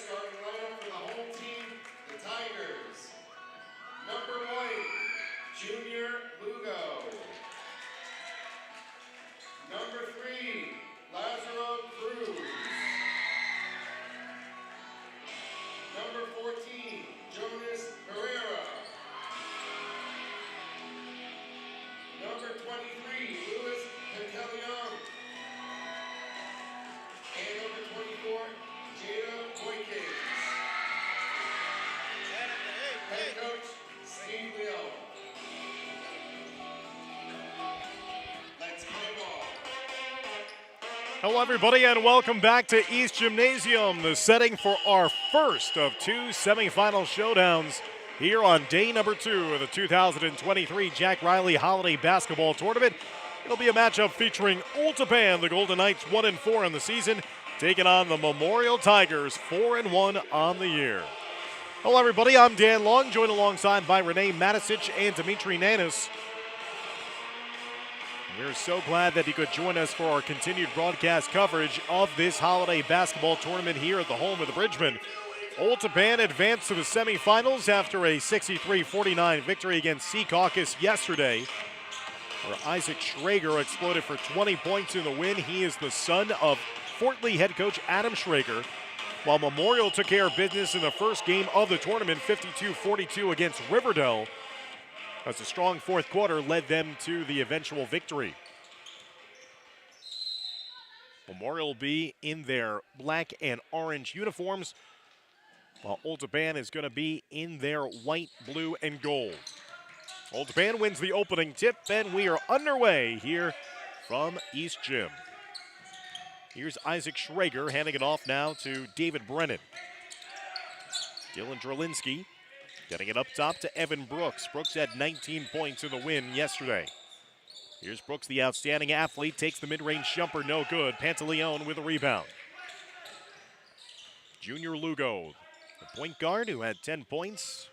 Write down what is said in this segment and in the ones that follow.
starting lineup for the home team, the Tigers. Number 1, Junior Lugo. Number 3, Lazaro Cruz. Number 14, Jonas Herrera. Number 23, Luis Pantaleon. And number 24, Jada Boykins. Head coach, Steve Leon. Let's play ball. Hello, everybody, and welcome back to East Gymnasium, the setting for our first of 2 semifinal showdowns here on day number 2 of the 2023 Jack Reilly Holiday Basketball Tournament. It'll be a matchup featuring Old Tappan, the Golden Knights 1-4 in the season, taking on the Memorial Tigers 4-1 on the year. Hello, everybody, I'm Dan Long, joined alongside by Renee Matisic and Dimitri Nanis. We're so glad that he could join us for our continued broadcast coverage of this holiday basketball tournament here at the home of the Bridgemen. Old Tappan advanced to the semifinals after a 63-49 victory against Secaucus yesterday, where Isaac Schrager exploded for 20 points in the win. He is the son of Fort Lee head coach Adam Schrager, while Memorial took care of business in the first game of the tournament, 52-42 against Riverdale, as a strong fourth quarter led them to the eventual victory. Memorial will be in their black and orange uniforms, while Old Tappan is going to be in their white, blue, and gold. Old Tappan wins the opening tip, and we are underway here from East Gym. Here's Isaac Schrager handing it off now to David Brennan. Dylan Drolinsky getting it up top to Evan Brooks. Brooks had 19 points in the win yesterday. Here's Brooks, the outstanding athlete, takes the mid-range jumper, no good. Pantaleon with a rebound. Junior Lugo, the point guard who had 10 points,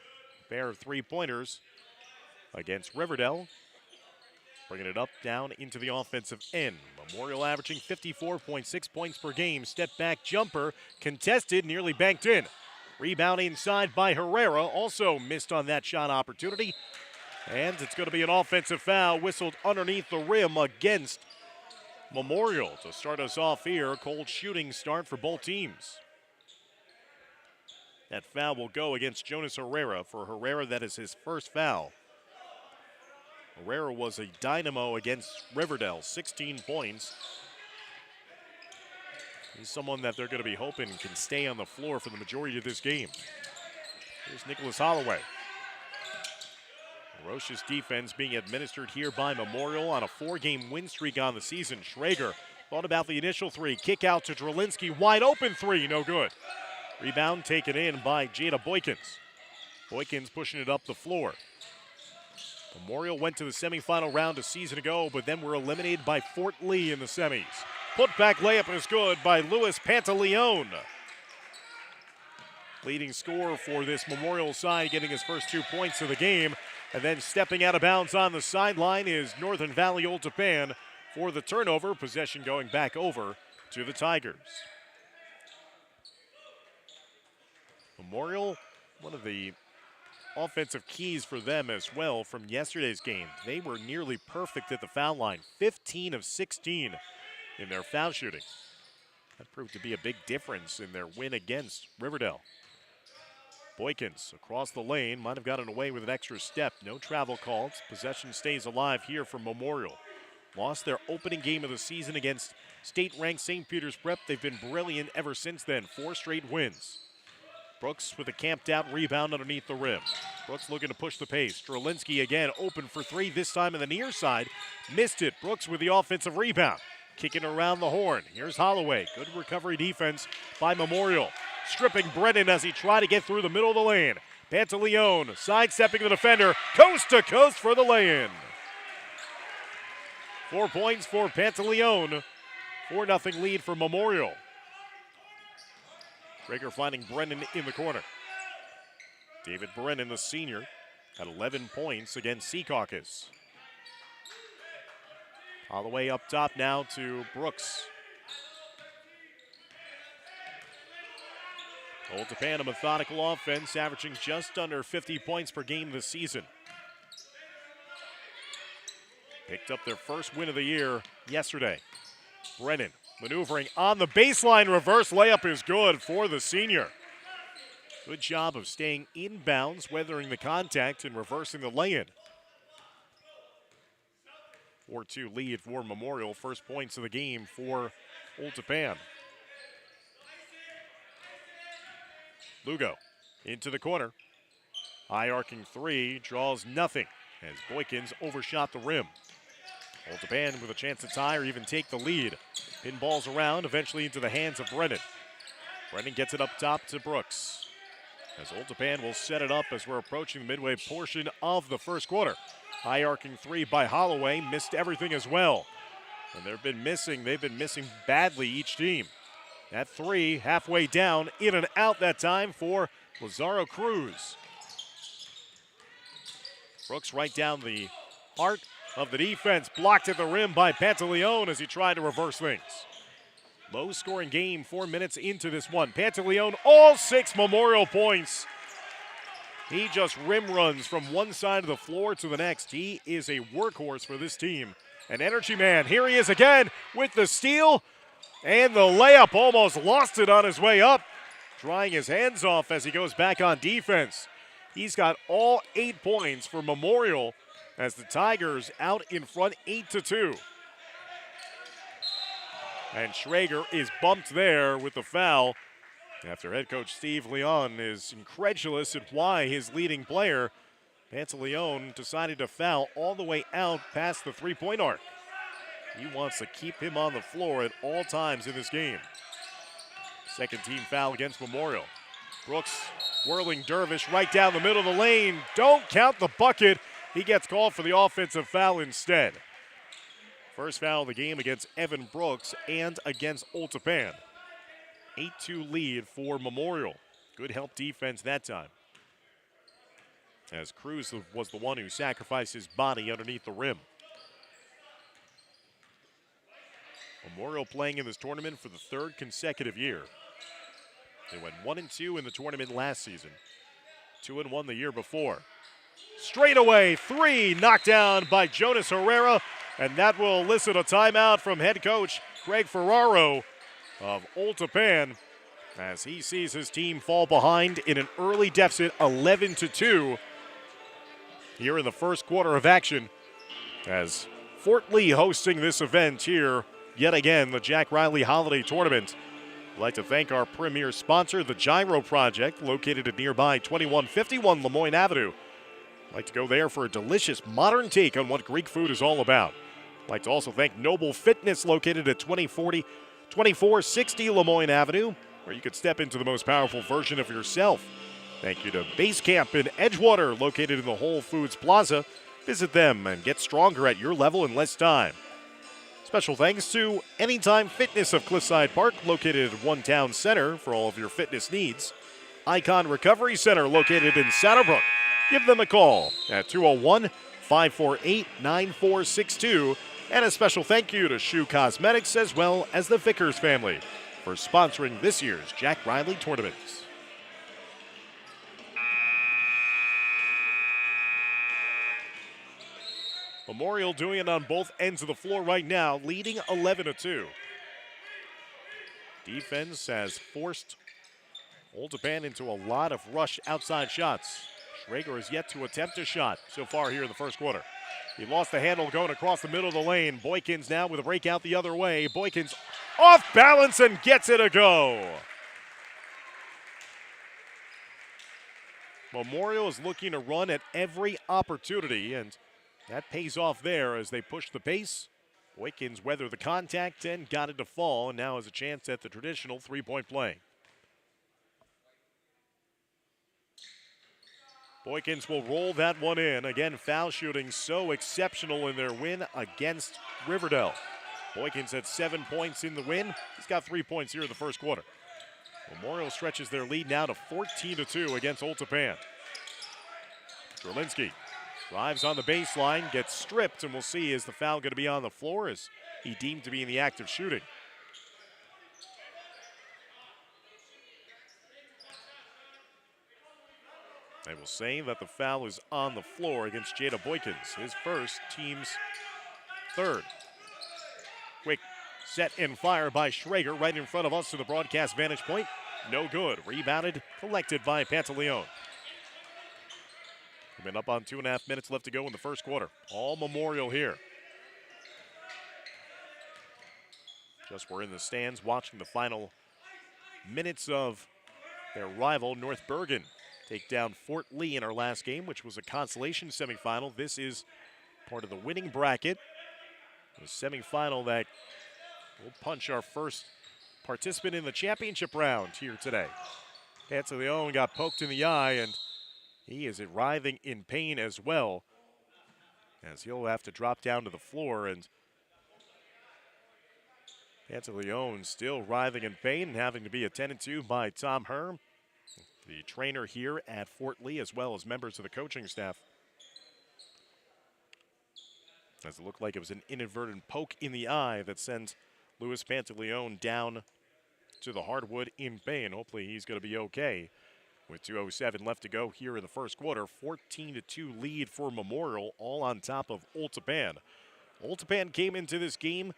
a pair of three-pointers against Riverdale. Bringing it up, down into the offensive end. Memorial averaging 54.6 points per game. Step back jumper, contested, nearly banked in. Rebound inside by Herrera, also missed on that shot opportunity. And it's going to be an offensive foul whistled underneath the rim against Memorial to start us off here. Cold shooting start for both teams. That foul will go against Jonas Herrera. For Herrera, that is his first foul. Herrera was a dynamo against Riverdale, 16 points. He's someone that they're going to be hoping can stay on the floor for the majority of this game. Here's Nicholas Holloway. Ferocious defense being administered here by Memorial on a 4-game win streak on the season. Schrager thought about the initial three. Kick out to Drolinsky. Wide open three. No good. Rebound taken in by Jada Boykins. Boykins pushing it up the floor. Memorial went to the semifinal round a season ago, but then were eliminated by Fort Lee in the semis. Put-back layup is good by Luis Pantaleon. Leading scorer for this Memorial side, getting his first 2 points of the game. And then stepping out of bounds on the sideline is Northern Valley Old Tappan for the turnover. Possession going back over to the Tigers. Memorial, one of the offensive keys for them as well from yesterday's game. They were nearly perfect at the foul line, 15 of 16 in their foul shooting. That proved to be a big difference in their win against Riverdale. Boykins across the lane, might have gotten away with an extra step. No travel calls. Possession stays alive here for Memorial. Lost their opening game of the season against state-ranked St. Peter's Prep. They've been brilliant ever since then. 4 straight wins. Brooks with a camped-out rebound underneath the rim. Brooks looking to push the pace. Drolinsky again open for three, this time in the near side. Missed it. Brooks with the offensive rebound. Kicking around the horn. Here's Holloway. Good recovery defense by Memorial. Stripping Brennan as he tried to get through the middle of the lane. Pantaleon sidestepping the defender. Coast to coast for the lay-in. 4 points for Pantaleon. 4-0 lead for Memorial. Traeger finding Brennan in the corner. David Brennan, the senior, had 11 points against Secaucus. All the way up top now to Brooks. Old Tappan, a methodical offense, averaging just under 50 points per game this season. Picked up their first win of the year yesterday. Brennan maneuvering on the baseline. Reverse layup is good for the senior. Good job of staying inbounds, weathering the contact, and reversing the lay-in. 4-2 lead for Memorial. First points of the game for Old Tappan. Lugo into the corner. High arcing three, draws nothing as Boykins overshot the rim. Old Tappan with a chance to tie or even take the lead. Pinballs around, eventually into the hands of Brennan. Brennan gets it up top to Brooks. As Old Tappan will set it up as we're approaching the midway portion of the first quarter. High arcing three by Holloway, missed everything as well. And they've been missing badly each team. That three, halfway down, in and out that time for Lazaro Cruz. Brooks right down the heart of the defense, blocked at the rim by Pantaleon as he tried to reverse things. Low-scoring game, 4 minutes into this one. Pantaleon, all 6 Memorial points. He just rim runs from one side of the floor to the next. He is a workhorse for this team. An energy man. Here he is again with the steal. And the layup, almost lost it on his way up. Drying his hands off as he goes back on defense. He's got all 8 points for Memorial as the Tigers out in front 8-2. And Schrager is bumped there with the foul after head coach Steve Leon is incredulous at why his leading player, Pantaleon, decided to foul all the way out past the three-point arc. He wants to keep him on the floor at all times in this game. Second team foul against Memorial. Brooks whirling Dervish right down the middle of the lane. Don't count the bucket. He gets called for the offensive foul instead. First foul of the game against Evan Brooks and against Old Tappan. 8-2 lead for Memorial. Good help defense that time. As Cruz was the one who sacrificed his body underneath the rim. Memorial playing in this tournament for the 3rd consecutive year. They went 1-2 in the tournament last season. 2-1 the year before. Straight away, three knocked down by Jonas Herrera, and that will elicit a timeout from head coach Greg Ferraro of Old Tappan as he sees his team fall behind in an early deficit, 11-2 here in the first quarter of action as Fort Lee hosting this event here yet again, the Jack Reilly Holiday Tournament. I'd like to thank our premier sponsor, the Gyro Project, located at nearby 2151 Lemoyne Avenue. I'd like to go there for a delicious modern take on what Greek food is all about. I'd like to also thank Noble Fitness, located at 2460 Lemoyne Avenue, where you could step into the most powerful version of yourself. Thank you to Base Camp in Edgewater, located in the Whole Foods Plaza. Visit them and get stronger at your level in less time. Special thanks to Anytime Fitness of Cliffside Park, located at One Town Center for all of your fitness needs. Icon Recovery Center, located in Saddlebrook. Give them a call at 201-548-9462. And a special thank you to Shoe Cosmetics as well as the Vickers family for sponsoring this year's Jack Reilly tournaments. Memorial doing it on both ends of the floor right now, leading 11-2. Defense has forced Old Tappan into a lot of rush outside shots. Schrager has yet to attempt a shot so far here in the first quarter. He lost the handle going across the middle of the lane. Boykins now with a breakout the other way. Boykins off balance and gets it a go. Memorial is looking to run at every opportunity, and that pays off there as they push the pace. Boykins weathered the contact and got it to fall, and now has a chance at the traditional three-point play. Boykins will roll that one in. Again, foul shooting so exceptional in their win against Riverdale. Boykins had 7 points in the win. He's got 3 points here in the first quarter. Memorial stretches their lead now to 14-2 against Old Tappan. Gerlinski drives on the baseline, gets stripped, and we'll see is the foul going to be on the floor as he deemed to be in the act of shooting. I will say that the foul is on the floor against Jada Boykins, his first, team's third. Quick set and fire by Schrager right in front of us to the broadcast vantage point. No good. Rebounded, collected by Pantaleon. We've been up on 2.5 minutes left to go in the first quarter. All Memorial here. Just we're in the stands watching the final minutes of their rival, North Bergen, take down Fort Lee in our last game, which was a consolation semifinal. This is part of the winning bracket. The semifinal that will punch our first participant in the championship round here today. Pantaleon got poked in the eye, and he is writhing in pain as well, as he'll have to drop down to the floor. And Pantaleon still writhing in pain and having to be attended to by Tom Herm, the trainer here at Fort Lee, as well as members of the coaching staff. As it looked like it was an inadvertent poke in the eye that sent Louis Pantaleon down to the hardwood in pain. Hopefully he's going to be okay. With 2:07 left to go here in the first quarter, 14-2 lead for Memorial, all on top of Old Tappan. Old Tappan came into this game,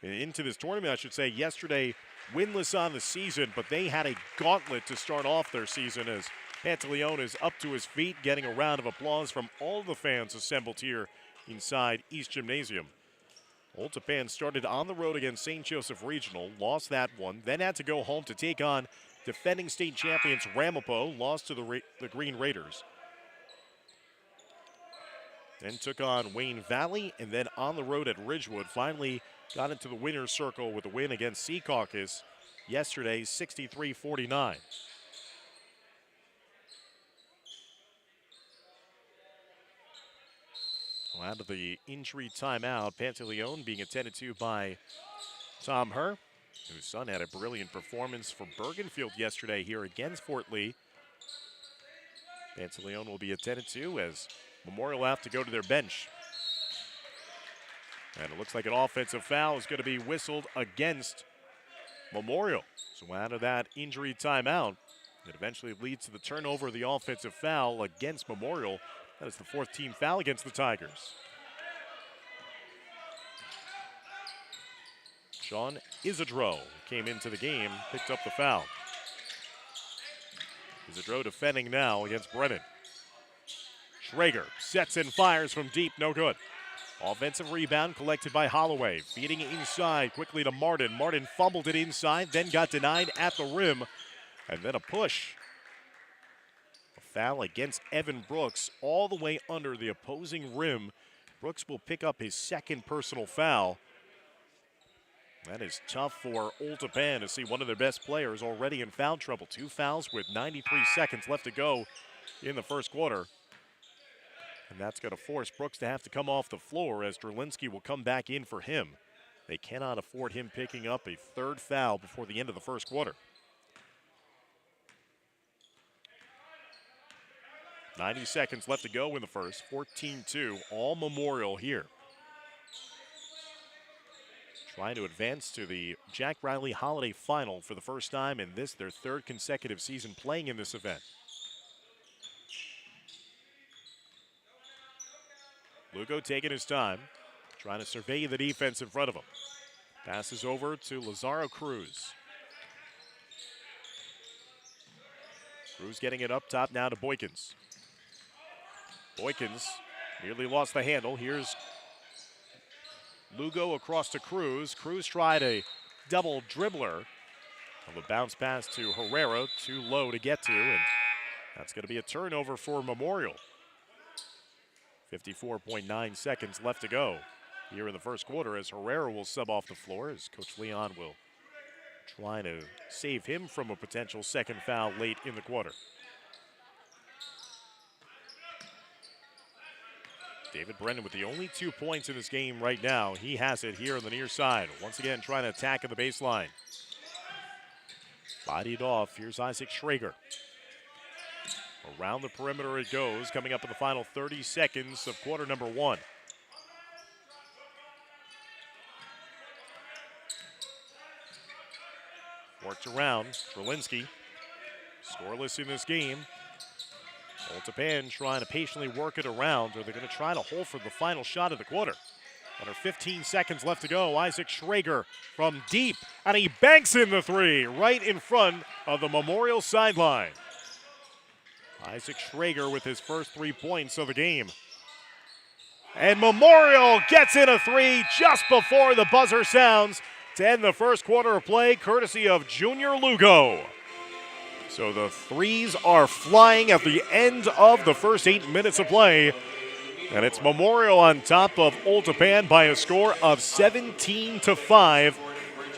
into this tournament, I should say, yesterday winless on the season, but they had a gauntlet to start off their season as Pantaleon is up to his feet, getting a round of applause from all the fans assembled here inside East Gymnasium. Old Tappan started on the road against St. Joseph Regional, lost that one, then had to go home to take on defending state champions Ramapo, lost to the Green Raiders. Then took on Wayne Valley, and then on the road at Ridgewood, finally got into the winner's circle with a win against Sea Caucus yesterday, 63-49. Well, out of the injury timeout, Pantaleon being attended to by Tom Herr, whose son had a brilliant performance for Bergenfield yesterday here against Fort Lee. Pantaleon will be attended to as Memorial have to go to their bench. And it looks like an offensive foul is going to be whistled against Memorial. So out of that injury timeout, it eventually leads to the turnover of the offensive foul against Memorial. That is the fourth team foul against the Tigers. Sean Isidro came into the game, picked up the foul. Isidro defending now against Brennan. Schrager sets and fires from deep, no good. Offensive rebound collected by Holloway. Feeding it inside quickly to Martin. Martin fumbled it inside, then got denied at the rim. And then a push. A foul against Evan Brooks all the way under the opposing rim. Brooks will pick up his second personal foul. That is tough for Old Tappan to see one of their best players already in foul trouble. 2 fouls with 93 seconds left to go in the first quarter. And that's going to force Brooks to have to come off the floor as Drelinsky will come back in for him. They cannot afford him picking up a third foul before the end of the first quarter. 90 seconds left to go in the first. 14-2, all Memorial here. Trying to advance to the Jack Reilly Holiday Final for the first time in this, their third consecutive season playing in this event. Lugo taking his time, trying to survey the defense in front of him. Passes over to Lazaro Cruz. Cruz getting it up top now to Boykins. Boykins nearly lost the handle. Here's Lugo across to Cruz. Cruz tried a double dribbler. The bounce pass to Herrera, too low to get to, and that's going to be a turnover for Memorial. 54.9 seconds left to go here in the first quarter as Herrera will sub off the floor as Coach Leon will try to save him from a potential second foul late in the quarter. David Brennan with the only 2 points in this game right now. He has it here on the near side. Once again, trying to attack at the baseline. Bodied off. Here's Isaac Schrager. Around the perimeter it goes, coming up in the final 30 seconds of quarter number 1. Worked around. Drelinsky scoreless in this game. Tappan trying to patiently work it around, or they're going to try to hold for the final shot of the quarter. Under 15 seconds left to go, Isaac Schrager from deep, and he banks in the three right in front of the Memorial sideline. Isaac Schrager with his first 3 points of the game. And Memorial gets in a three just before the buzzer sounds to end the first quarter of play, courtesy of Junior Lugo. So the threes are flying at the end of the first 8 minutes of play. And it's Memorial on top of Old Tappan by a score of 17-5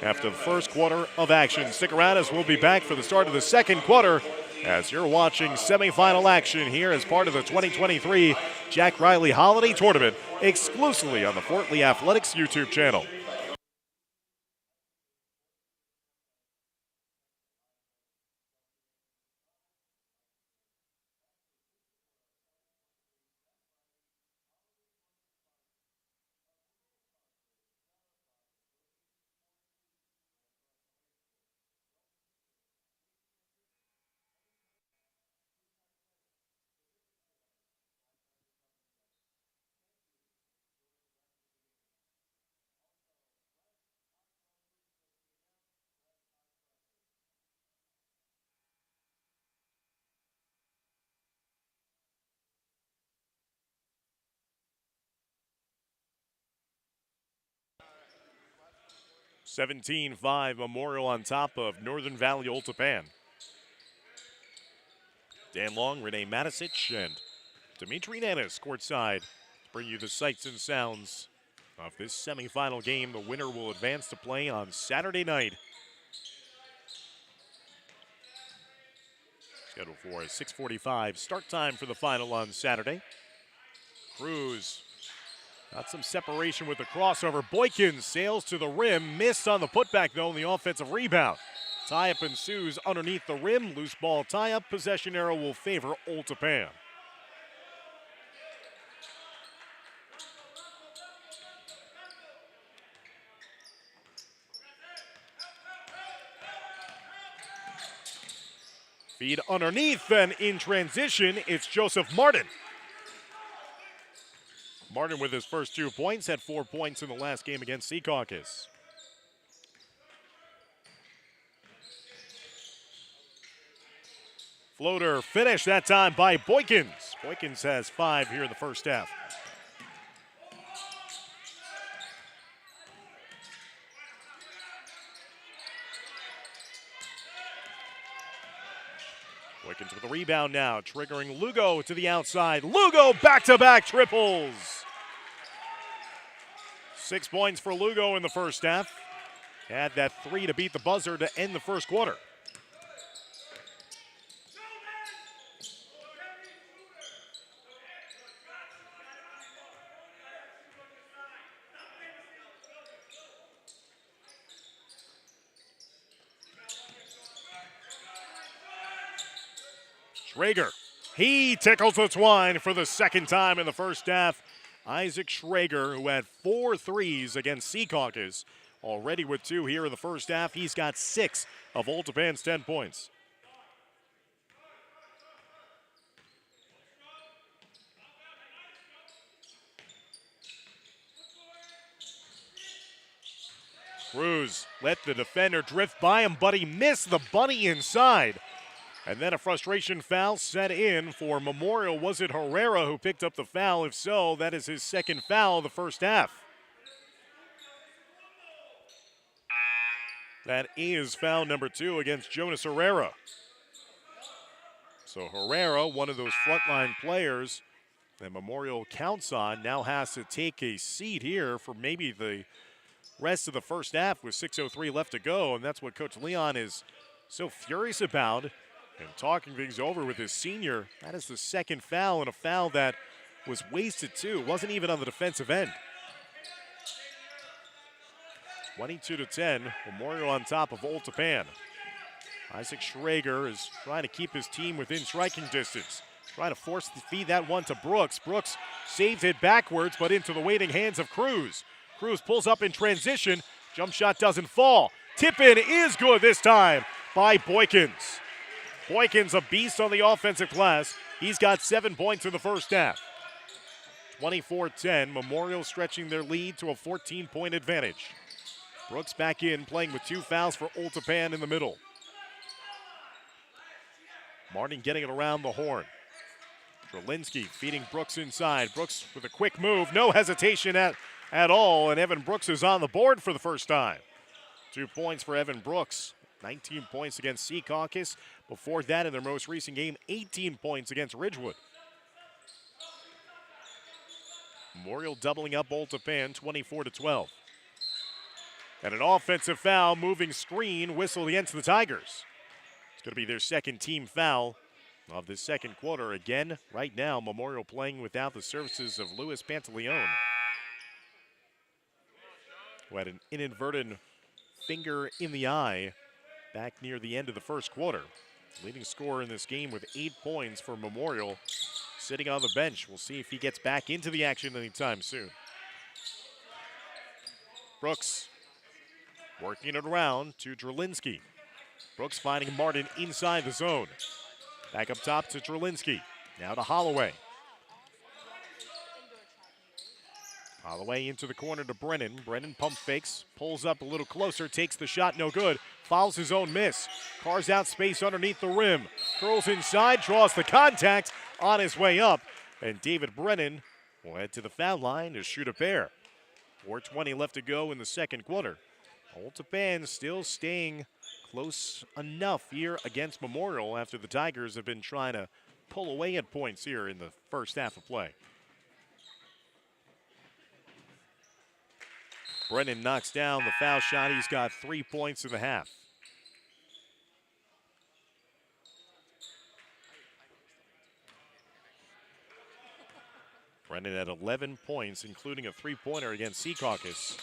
after the first quarter of action. Stick around as we'll be back for the start of the second quarter as you're watching semifinal action here as part of the 2023 Jack Reilly Holiday Tournament exclusively on the Fort Lee Athletics YouTube channel. (17-5) Memorial on top of Northern Valley Old Tappan. Dan Long, Renee Matisic, and Dimitri Nanis courtside to bring you the sights and sounds of this semifinal game. The winner will advance to play on Saturday night. Scheduled for a 6:45 start time for the final on Saturday. Cruz got some separation with the crossover. Boykins sails to the rim. Missed on the putback, though, on the offensive rebound. Tie-up ensues underneath the rim. Loose ball tie-up. Possession arrow will favor Old Tappan. Feed underneath, and in transition, it's Joseph Martin. Martin with his first 2 points, had 4 points in the last game against Secaucus. Floater finished that time by Boykins. Boykins has 5 here in the first half. Boykins with a rebound now, triggering Lugo to the outside. Lugo back-to-back triples. 6 points for Lugo in the first half. Had that 3 to beat the buzzer to end the first quarter. Schrager, he tickles the twine for the second time in the first half. Isaac Schrager, who had 4 threes against Secaucus, already with 2 here in the first half. He's got 6 of Old Tappan's 10 points. Cruz let the defender drift by him, but he missed the bunny inside. And then a frustration foul set in for Memorial. Was it Herrera who picked up the foul? If so, that is his second foul of the first half. That is foul number 2 against Jonas Herrera. So Herrera, one of those frontline players that Memorial counts on, now has to take a seat here for maybe the rest of the first half with 6:03 left to go. And that's what Coach Leon is so furious about. And talking things over with his senior, that is the second foul, and a foul that was wasted too. Wasn't even on the defensive end. 22-10, Memorial on top of Old Tappan. Isaac Schrager is trying to keep his team within striking distance. Trying to force the feed that one to Brooks. Brooks saves it backwards, but into the waiting hands of Cruz. Cruz pulls up in transition. Jump shot doesn't fall. Tip-in is good this time by Boykins. Boykins, a beast on the offensive glass. He's got 7 points in the first half. 24-10, Memorial stretching their lead to a 14-point advantage. Brooks back in, playing with 2 fouls for Old Tappan in the middle. Martin getting it around the horn. Drolinsky feeding Brooks inside. Brooks with a quick move, no hesitation at all, and Evan Brooks is on the board for the first time. 2 points for Evan Brooks. 19 points against Secaucus. Before that, in their most recent game, 18 points against Ridgewood. Memorial doubling up Old Tappan, 24-12. And an offensive foul, moving screen, whistled against the Tigers. It's going to be their second team foul of the second quarter. Again, right now, Memorial playing without the services of Louis Pantaleone, who had an inadvertent finger in the eye back near the end of the first quarter. Leading scorer in this game with 8 points for Memorial, sitting on the bench. We'll see if he gets back into the action anytime soon. Brooks working it around to Drolinsky. Brooks finding Martin inside the zone. Back up top to Drolinsky. Now to Holloway. Holloway into the corner to Brennan. Brennan pump fakes, pulls up a little closer, takes the shot, no good. Fouls his own miss. Carves out space underneath the rim. Curls inside, draws the contact on his way up. And David Brennan will head to the foul line to shoot a pair. 4:20 left to go in the second quarter. Old Tappan still staying close enough here against Memorial after the Tigers have been trying to pull away at points here in the first half of play. Brennan knocks down the foul shot. He's got 3 points in the half. Brennan had 11 points, including a 3-pointer against Secaucus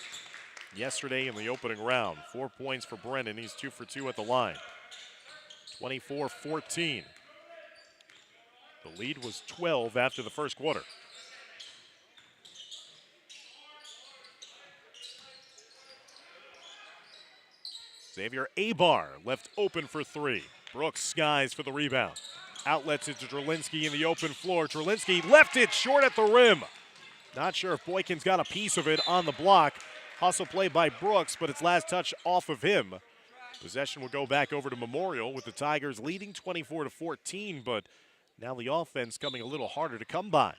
yesterday in the opening round. 4 points for Brennan. He's 2 for 2 at the line. 24-14. The lead was 12 after the first quarter. Xavier Abar left open for 3. Brooks skies for the rebound. Outlets it to Drolinsky in the open floor. Drolinsky left it short at the rim. Not sure if Boykins got a piece of it on the block. Hustle play by Brooks, but its last touch off of him. Possession will go back over to Memorial with the Tigers leading 24-14, but now the offense coming a little harder to come by.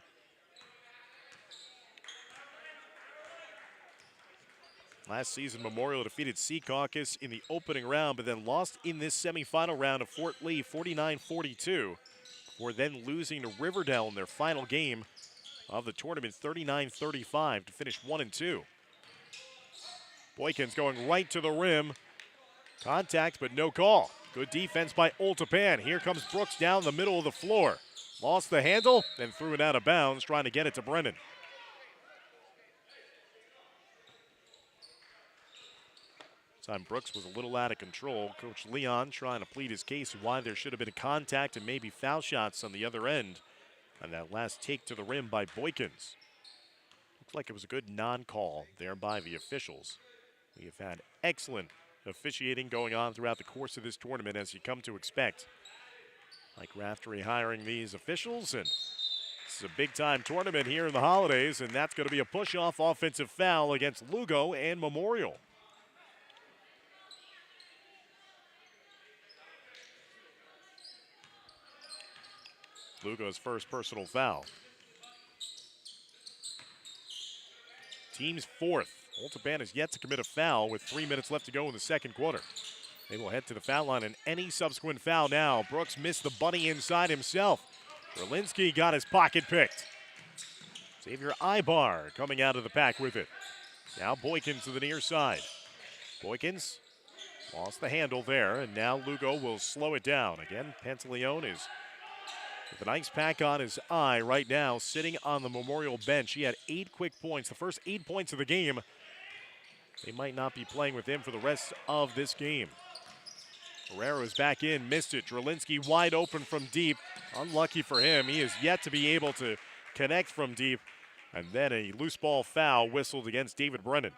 Last season, Memorial defeated Secaucus in the opening round, but then lost in this semifinal round of Fort Lee 49-42, before then losing to Riverdale in their final game of the tournament 39-35 to finish 1-2. Boykins going right to the rim. Contact, but no call. Good defense by Old Tappan. Here comes Brooks down the middle of the floor. Lost the handle, then threw it out of bounds, trying to get it to Brennan. Time Brooks was a little out of control. Coach Leon trying to plead his case of why there should have been a contact and maybe foul shots on the other end on that last take to the rim by Boykins. Looked like it was a good non-call there by the officials. We have had excellent officiating going on throughout the course of this tournament, as you come to expect. Mike Raftery hiring these officials, and this is a big-time tournament here in the holidays, and that's going to be a push-off offensive foul against Lugo and Memorial. Lugo's first personal foul. Team's fourth. Old Tappan is yet to commit a foul with 3 minutes left to go in the second quarter. They will head to the foul line, and any subsequent foul now. Brooks missed the bunny inside himself. Drolinsky got his pocket picked. Xavier Ibar coming out of the pack with it. Now Boykins to the near side. Boykins lost the handle there, and now Lugo will slow it down. Again, Pantaleone is with an ice pack on his eye right now, sitting on the Memorial bench. He had 8 quick points, the first 8 points of the game. They might not be playing with him for the rest of this game. Herrera is back in, missed it. Drolinsky wide open from deep. Unlucky for him. He is yet to be able to connect from deep. And then a loose ball foul whistled against David Brennan.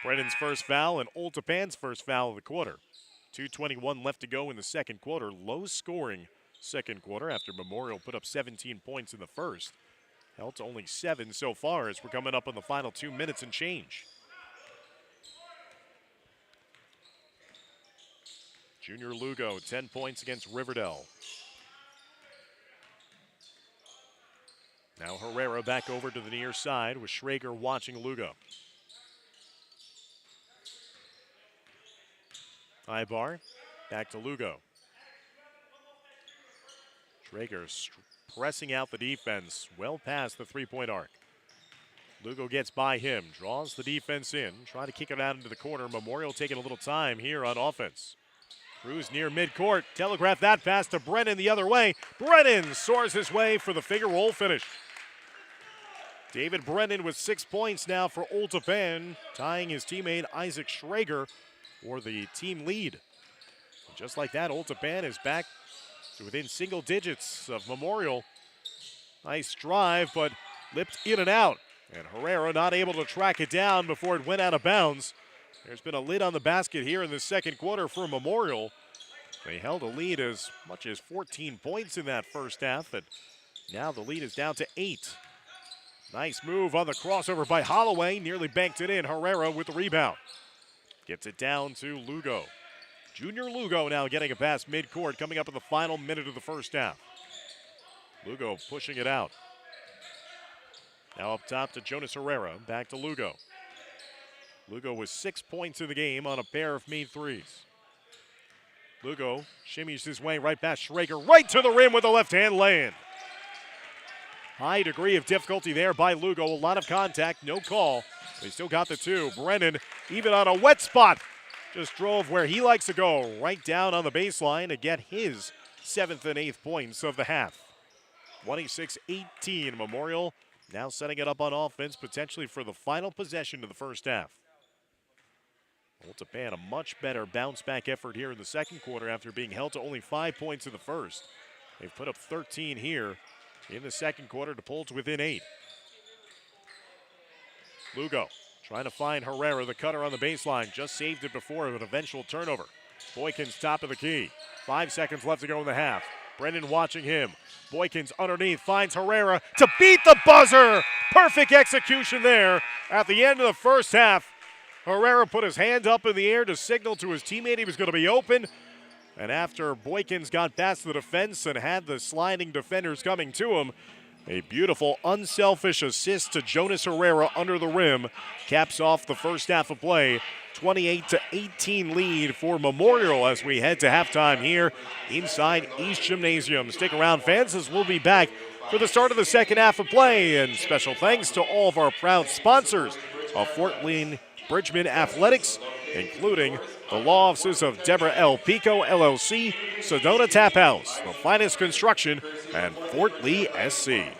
Brennan's first foul and Old Tappan's first foul of the quarter. 2:21 left to go in the second quarter. Low scoring second quarter after Memorial put up 17 points in the first. Held to only 7 so far as we're coming up on the final 2 minutes and change. Junior Lugo, 10 points against Riverdale. Now Herrera back over to the near side with Schrager watching Lugo. Ibar, back to Lugo. Schrager pressing out the defense, well past the three-point arc. Lugo gets by him, draws the defense in, trying to kick it out into the corner. Memorial taking a little time here on offense. Cruz near midcourt, telegraph that pass to Brennan the other way. Brennan soars his way for the figure roll finish. David Brennan with 6 points now for Old Tappan, tying his teammate Isaac Schrager for the team lead. And just like that, Old Tappan is back to within single digits of Memorial. Nice drive, but lipped in and out. And Herrera not able to track it down before it went out of bounds. There's been a lid on the basket here in the second quarter for Memorial. They held a lead as much as 14 points in that first half, and now the lead is down to 8. Nice move on the crossover by Holloway, nearly banked it in. Herrera with the rebound. Gets it down to Lugo. Junior Lugo now getting it past midcourt, coming up in the final minute of the first half. Lugo pushing it out. Now up top to Jonas Herrera, back to Lugo. Lugo with 6 points in the game on a pair of made threes. Lugo shimmies his way right past Schrager, right to the rim with a left-hand lay-in. High degree of difficulty there by Lugo. A lot of contact, no call. They still got the two. Brennan, even on a wet spot, just drove where he likes to go, right down on the baseline to get his 7th and 8th points of the half. 26-18, Memorial now setting it up on offense, potentially for the final possession of the first half. Old Tappan, a much better bounce-back effort here in the second quarter after being held to only 5 points in the first. They've put up 13 here in the second quarter to pull to within 8. Lugo trying to find Herrera, the cutter on the baseline. Just saved it before an eventual turnover. Boykins top of the key. 5 seconds left to go in the half. Brennan watching him. Boykins underneath finds Herrera to beat the buzzer. Perfect execution there at the end of the first half. Herrera put his hand up in the air to signal to his teammate he was going to be open. And after Boykins got past the defense and had the sliding defenders coming to him, a beautiful, unselfish assist to Jonas Herrera under the rim caps off the first half of play. 28-18 lead for Memorial as we head to halftime here inside East Gymnasium. Stick around, fans, as we'll be back for the start of the second half of play. And special thanks to all of our proud sponsors of Fort Wayne Bridgman Athletics, including the law offices of Deborah L. Pico, LLC, Sedona Tap House, the finest construction, and Fort Lee SC.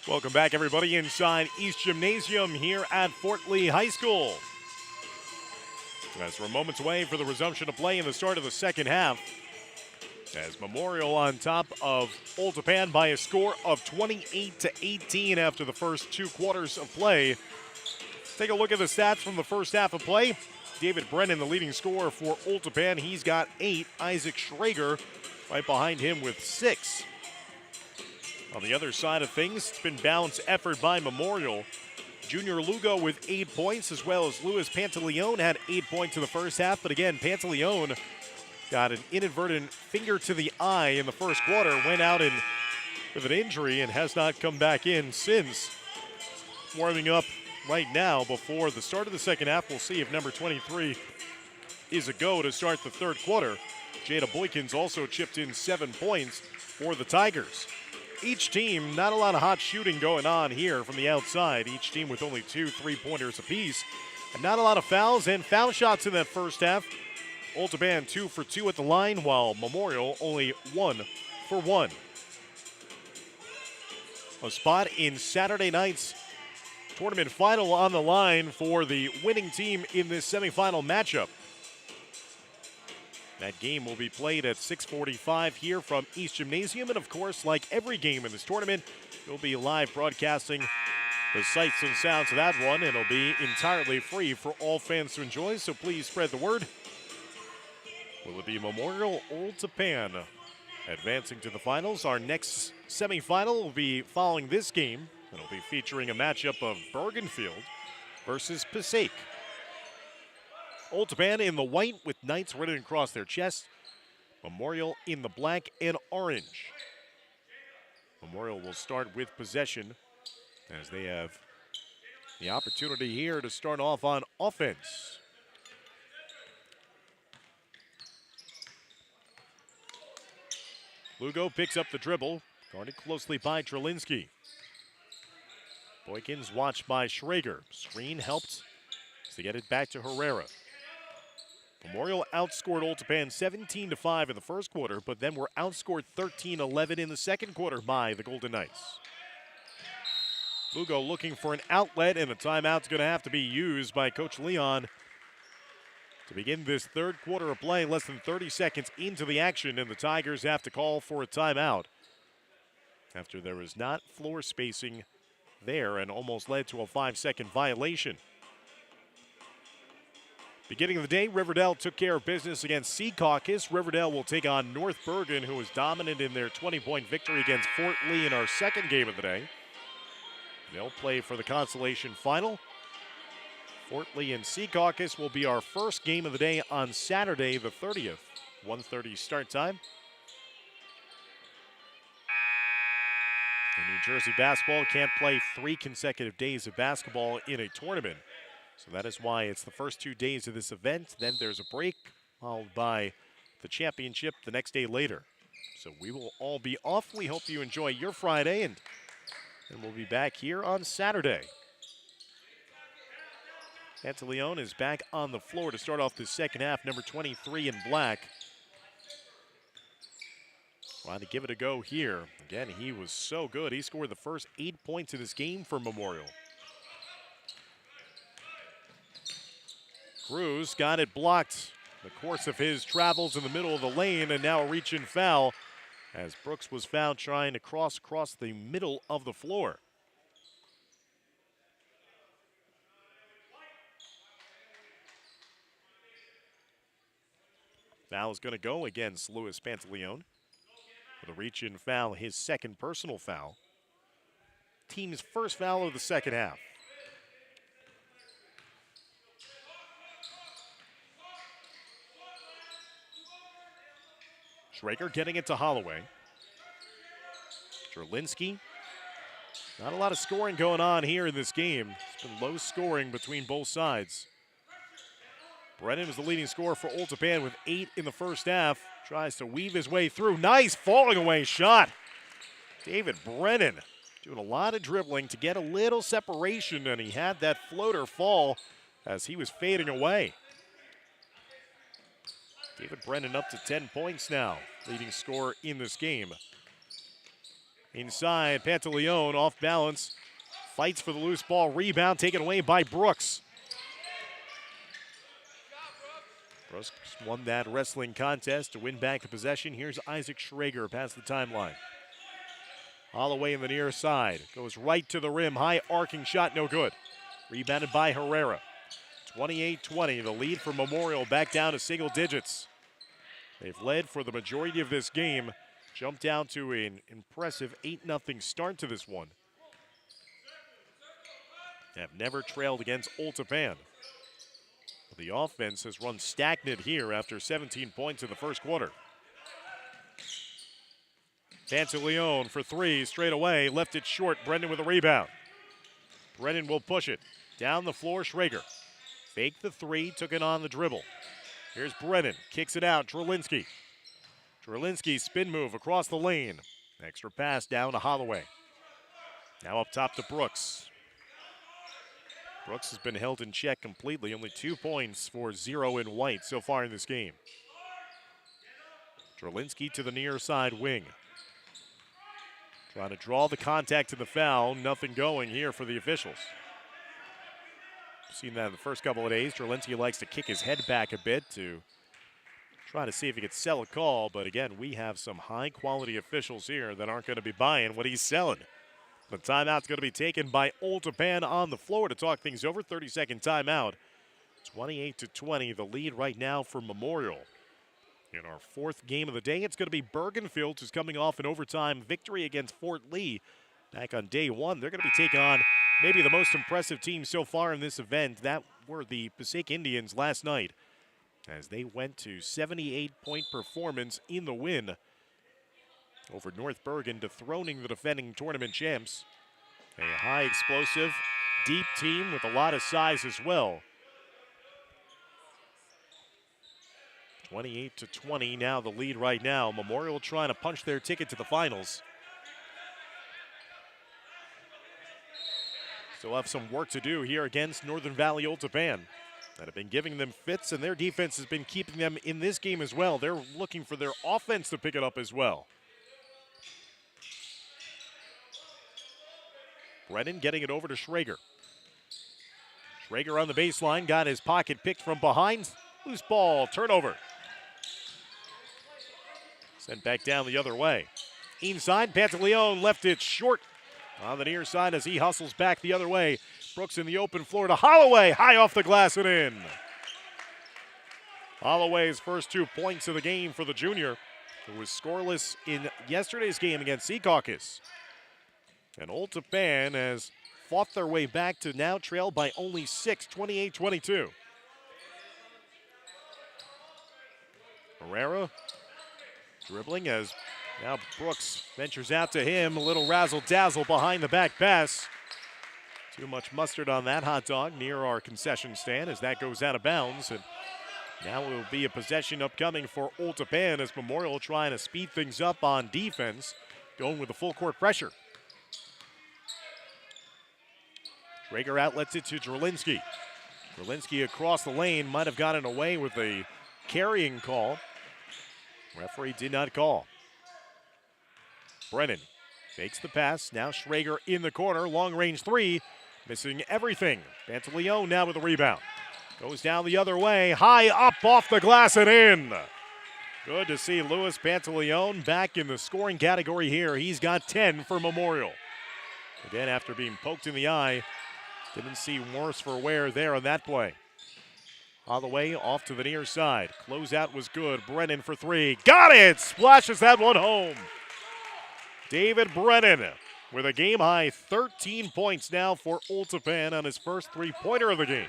Welcome back, everybody, inside East Gymnasium here at Fort Lee High School. As we're moments away for the resumption of play in the start of the second half, as Memorial on top of Old Tappan by a score of 28-18 after the first 2 quarters of play. Take a look at the stats from the first half of play. David Brennan, the leading scorer for Old Tappan, he's got 8. Isaac Schrager right behind him with 6. On the other side of things, it's been balanced effort by Memorial. Junior Lugo with 8 points, as well as Luis Pantaleon had 8 points in the first half. But again, Pantaleon got an inadvertent finger to the eye in the first quarter, went out with an injury and has not come back in since. Warming up right now before the start of the second half. We'll see if number 23 is a go to start the third quarter. Jada Boykins also chipped in 7 points for the Tigers. Each team, not a lot of hot shooting going on here from the outside. Each team with only 2 3-pointers apiece. And not a lot of fouls and foul shots in that first half. Old Tappan 2 for 2 at the line, while Memorial only 1 for 1. A spot in Saturday night's tournament final on the line for the winning team in this semifinal matchup. That game will be played at 6:45 here from East Gymnasium. And of course, like every game in this tournament, we'll be live broadcasting the sights and sounds of that one. It'll be entirely free for all fans to enjoy, so please spread the word. Will it be Memorial Old Tappan advancing to the finals? Our next semifinal will be following this game. It'll be featuring a matchup of Bergenfield versus Passaic. Old Tappan in the white with knights written across their chest. Memorial in the black and orange. Memorial will start with possession as they have the opportunity here to start off on offense. Lugo picks up the dribble, guarded closely by Trelinsky. Boykins watched by Schrager. Screen helped to get it back to Herrera. Memorial outscored Old Tappan 17-5 in the first quarter, but then were outscored 13-11 in the second quarter by the Golden Knights. Lugo looking for an outlet, and a timeout's going to have to be used by Coach Leon to begin this third quarter of play. Less than 30 seconds into the action, and the Tigers have to call for a timeout after there was not floor spacing there and almost led to a 5-second violation. Beginning of the day, Riverdale took care of business against Secaucus. Riverdale will take on North Bergen, who was dominant in their 20-point victory against Fort Lee in our second game of the day. They'll play for the consolation final. Fort Lee and Secaucus will be our first game of the day on Saturday the 30th. 1:30 start time. And New Jersey basketball can't play 3 consecutive days of basketball in a tournament. So that is why it's the first 2 days of this event. Then there's a break, followed by the championship the next day later. So we will all be off. We hope you enjoy your Friday, and we'll be back here on Saturday. Pantaleon is back on the floor to start off the second half, number 23 in black. Trying to give it a go here. Again, he was so good. He scored the first 8 points in this game for Memorial. Cruz got it blocked. The course of his travels in the middle of the lane, and now a reach-in foul as Brooks was found trying to cross across the middle of the floor. Foul is going to go against Luis Pantaleon. With a reach-in foul, his second personal foul. Team's first foul of the second half. Schrager getting it to Holloway. Trelinsky. Not a lot of scoring going on here in this game. It's been low scoring between both sides. Brennan was the leading scorer for Old Tappan with 8 in the first half. Tries to weave his way through. Nice falling away shot. David Brennan doing a lot of dribbling to get a little separation, and he had that floater fall as he was fading away. David Brennan up to 10 points now, leading scorer in this game. Inside, Pantaleone off balance. Fights for the loose ball. Rebound taken away by Brooks. Brooks won that wrestling contest to win back the possession. Here's Isaac Schrager past the timeline. Holloway in the near side. Goes right to the rim. High arcing shot, no good. Rebounded by Herrera. 28-20, the lead for Memorial back down to single digits. They've led for the majority of this game. Jumped down to an impressive 8-0 start to this one. Have never trailed against Old Tappan. The offense has run stagnant here after 17 points in the first quarter. Pantaleone for three, straight away, left it short. Brendan with a rebound. Brendan will push it. Down the floor, Schrager. Faked the three, took it on the dribble. Here's Brennan, kicks it out, Drolinsky. Drolinsky spin move across the lane. Extra pass down to Holloway. Now up top to Brooks. Brooks has been held in check completely. Only 2 points for 0 in white so far in this game. Drolinsky to the near side wing. Trying to draw the contact to the foul. Nothing going here for the officials. Seen that in the first couple of days. Drolinsky likes to kick his head back a bit to try to see if he could sell a call. But again, we have some high-quality officials here that aren't going to be buying what he's selling. The timeout's going to be taken by Old Tappan on the floor to talk things over. 30-second timeout. 28-20, the lead right now for Memorial. In our fourth game of the day, it's going to be Bergenfield, who's coming off an overtime victory against Fort Lee back on day one. They're going to be taking on maybe the most impressive team so far in this event. That were the Passaic Indians last night, as they went to 78-point performance in the win over North Bergen, dethroning the defending tournament champs. A high explosive, deep team with a lot of size as well. 28-20 now the lead right now. Memorial trying to punch their ticket to the finals. Still have some work to do here against Northern Valley Old Tappan that have been giving them fits, and their defense has been keeping them in this game as well. They're looking for their offense to pick it up as well. Brennan getting it over to Schrager. Schrager on the baseline, got his pocket picked from behind. Loose ball, turnover. Sent back down the other way. Inside, Pantaleone left it short on the near side as he hustles back the other way. Brooks in the open floor to Holloway, high off the glass and in. Holloway's first 2 points of the game for the junior, who was scoreless in yesterday's game against Secaucus. And Old Tappan has fought their way back to now trail by only 6, 28-22. Herrera dribbling as now Brooks ventures out to him. A little razzle-dazzle behind the back pass. Too much mustard on that hot dog near our concession stand as that goes out of bounds. And now it will be a possession upcoming for Old Tappan as Memorial trying to speed things up on defense, going with the full court pressure. Schrager outlets it to Drolinsky. Drolinsky across the lane, might have gotten away with a carrying call. Referee did not call. Brennan fakes the pass. Now Schrager in the corner. Long range three. Missing everything. Pantaleone now with the rebound. Goes down the other way. High up off the glass and in. Good to see Louis Pantaleone back in the scoring category here. He's got 10 for Memorial. Again, after being poked in the eye, didn't see worse for wear there on that play. Holloway off to the near side. Closeout was good. Brennan for three. Got it! Splashes that one home. David Brennan with a game-high 13 points now for Old Tappan on his first three-pointer of the game.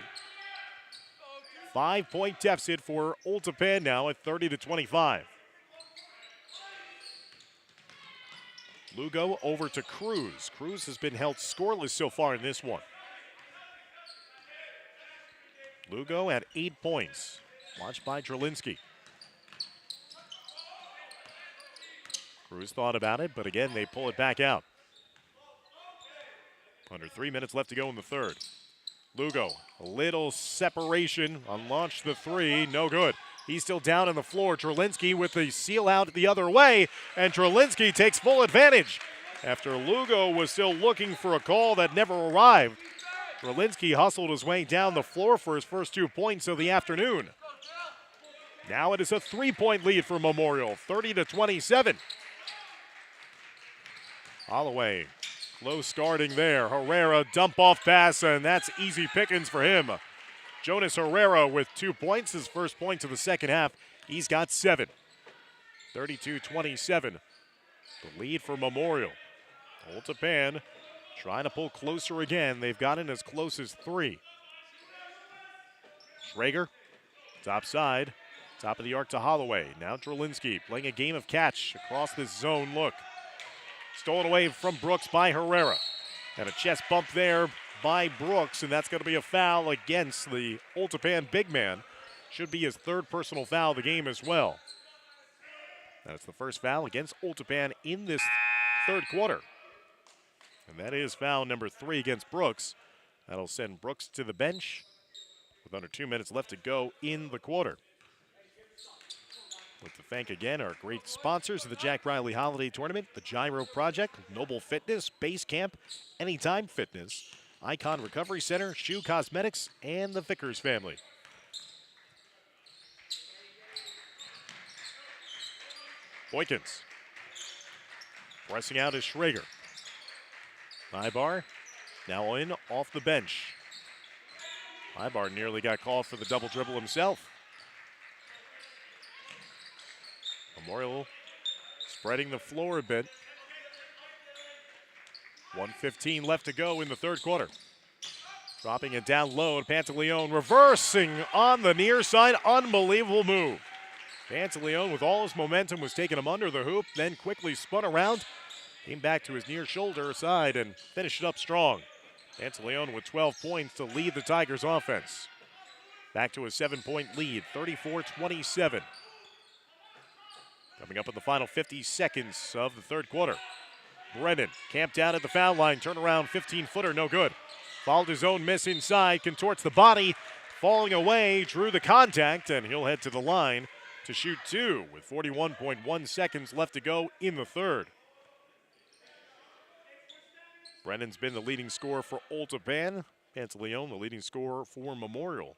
5-point deficit for Old Tappan now at 30-25. Lugo over to Cruz. Cruz has been held scoreless so far in this one. Lugo at 8 points. Watched by Drolinsky. Cruz thought about it, but again, they pull it back out. Under 3 minutes left to go in the third. Lugo, a little separation, unlaunched the three, no good. He's still down on the floor. Drolinsky with the seal out the other way, and Drolinsky takes full advantage. After Lugo was still looking for a call that never arrived, Reilly hustled his way down the floor for his first 2 points of the afternoon. Now it is a 3-point lead for Memorial, 30-27. Holloway, close starting there. Herrera dump off pass, and that's easy pickings for him. Jonas Herrera with 2 points, his first points of the second half. He's got 7. 32-27, the lead for Memorial. Old Tappan trying to pull closer again. They've gotten as close as 3. Schrager, top side, top of the arc to Holloway. Now Reilly playing a game of catch across this zone look. Stolen away from Brooks by Herrera. And a chest bump there by Brooks, and that's going to be a foul against the Old Tappan big man. Should be his 3rd personal foul of the game as well. That's the first foul against Old Tappan in this 3rd quarter. And that is foul number 3 against Brooks. That'll send Brooks to the bench with under 2 minutes left to go in the quarter. Like to thank again our great sponsors of the Jack Reilly Holiday Tournament, the Gyro Project, Noble Fitness, Base Camp, Anytime Fitness, Icon Recovery Center, Shoe Cosmetics, and the Vickers family. Boykins. Pressing out is Schrager. Ibar now in off the bench. Ibar nearly got called for the double dribble himself. Memorial spreading the floor a bit. 1:15 left to go in the 3rd quarter. Dropping it down low, and Pantaleone reversing on the near side. Unbelievable move. Pantaleone, with all his momentum, was taking him under the hoop, then quickly spun around, came back to his near shoulder side, and finished it up strong. Pantaleone with 12 points to lead the Tigers offense. Back to a 7-point lead, 34-27. Coming up in the final 50 seconds of the 3rd quarter. Brennan camped out at the foul line, turnaround 15-footer, no good. Fouled his own miss inside, contorts the body, falling away, drew the contact, and he'll head to the line to shoot 2 with 41.1 seconds left to go in the 3rd. Brennan's been the leading scorer for Old Tappan. Pantaleone, the leading scorer for Memorial.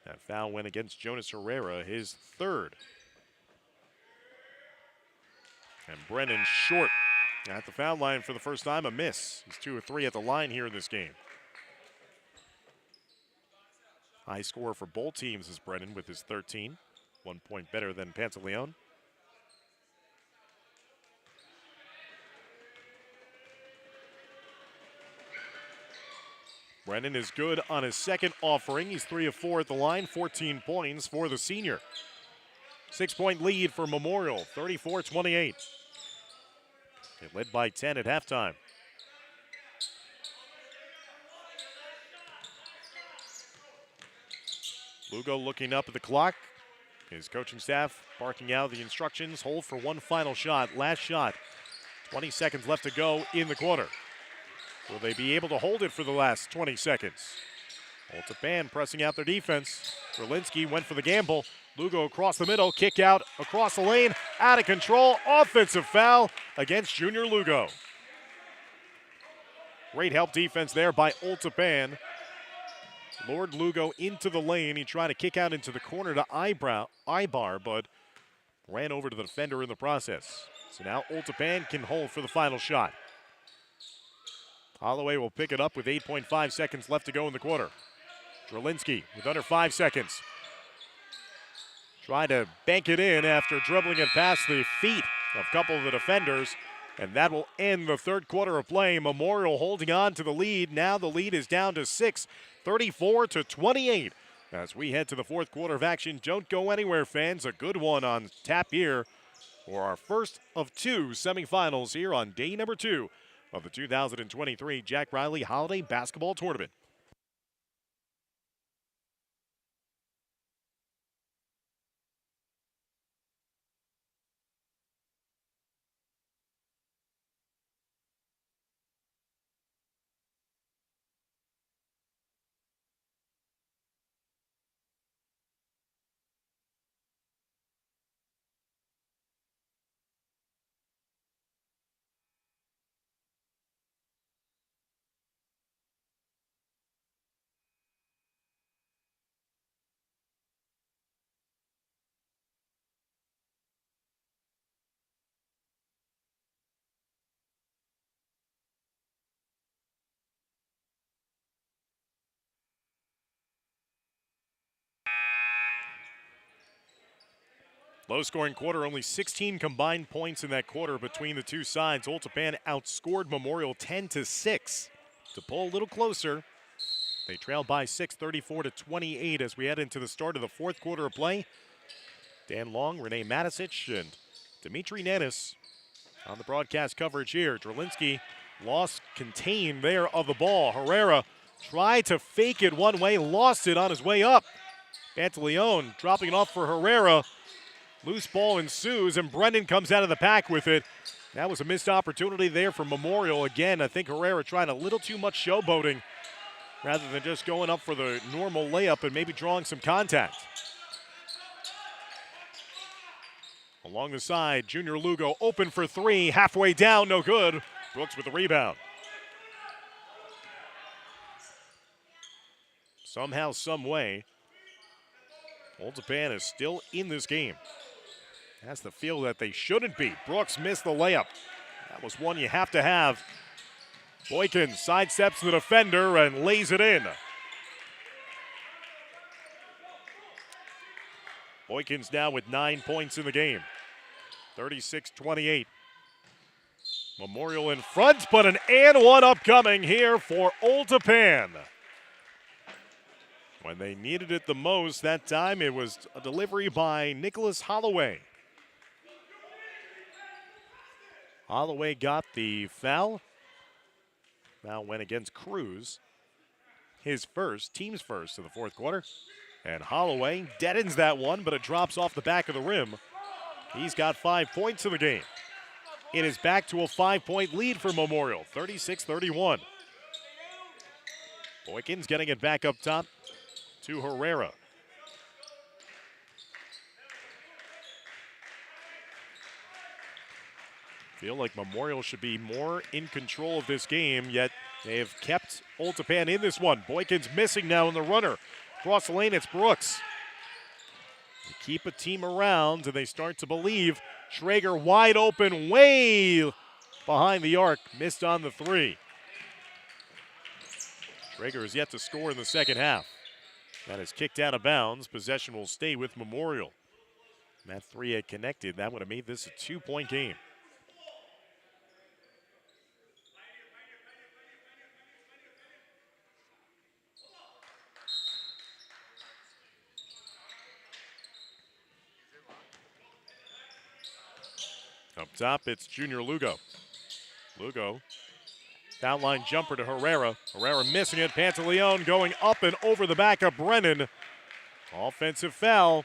That foul went against Jonas Herrera, his 3rd. And Brennan short at the foul line for the first time, a miss. He's 2 of 3 at the line here in this game. High scorer for both teams is Brennan with his 13. 1 point better than Pantaleone. Brennan is good on his 2nd offering. He's 3 of 4 at the line, 14 points for the senior. 6-point lead for Memorial, 34-28. They led by 10 at halftime. Lugo looking up at the clock. His coaching staff barking out the instructions. Hold for one final shot. Last shot. 20 seconds left to go in the quarter. Will they be able to hold it for the last 20 seconds? Old Tappan pressing out their defense. Reilly went for the gamble. Lugo across the middle. Kick out across the lane. Out of control. Offensive foul against Junior Lugo. Great help defense there by Old Tappan. Lured Lugo into the lane. He tried to kick out into the corner to Ibar, but ran over to the defender in the process. So now Old Tappan can hold for the final shot. Holloway will pick it up with 8.5 seconds left to go in the quarter. Reilly with under 5 seconds. Trying to bank it in after dribbling it past the feet of a couple of the defenders. And that will end the 3rd quarter of play. Memorial holding on to the lead. Now the lead is down to 6, 34-28. As we head to the 4th quarter of action, don't go anywhere, fans. A good one on tap here for our first of 2 semifinals here on day number 2 of the 2023 Jack Reilly Holiday Basketball Tournament. Low-scoring quarter, only 16 combined points in that quarter between the two sides. Old Tappan outscored Memorial 10-6. To pull a little closer, they trailed by 6, 34-28 as we head into the start of the fourth quarter of play. Dan Long, Renee Matisich, and Dimitri Nanis on the broadcast coverage here. Drelinsky lost contain there of the ball. Herrera tried to fake it one way, lost it on his way up. Pantaleon dropping it off for Herrera. Loose ball ensues, and Brennan comes out of the pack with it. That was a missed opportunity there for Memorial. Again, I think Herrera trying a little too much showboating rather than just going up for the normal layup and maybe drawing some contact. Along the side, Junior Lugo open for three, halfway down, no good. Brooks with the rebound. Somehow, some way, Old Tappan is still in this game. Has the feel that they shouldn't be. Brooks missed the layup. That was one you have to have. Boykins sidesteps the defender and lays it in. Boykins now with 9 points in the game. 36-28. Memorial in front, but an and one upcoming here for Old Tappan. When they needed it the most, that time it was a delivery by Nicholas Holloway. Holloway got the foul. Foul went against Cruz. His first, team's first in the fourth quarter. And Holloway deadens that one, but it drops off the back of the rim. He's got 5 points in the game. It is back to a 5-point lead for Memorial, 36-31. Boykins getting it back up top to Herrera. Feel like Memorial should be more in control of this game, yet they have kept Old Tappan in this one. Boykins missing now in the runner. Across the lane, it's Brooks. They keep a team around, and they start to believe. Schrager wide open, way behind the arc. Missed on the three. Schrager is yet to score in the second half. That is kicked out of bounds. Possession will stay with Memorial. And that three had connected. That would have made this a 2-point game. Up top, it's Junior Lugo. Lugo, foul line jumper to Herrera. Herrera missing it. Pantaleon going up and over the back of Brennan. Offensive foul.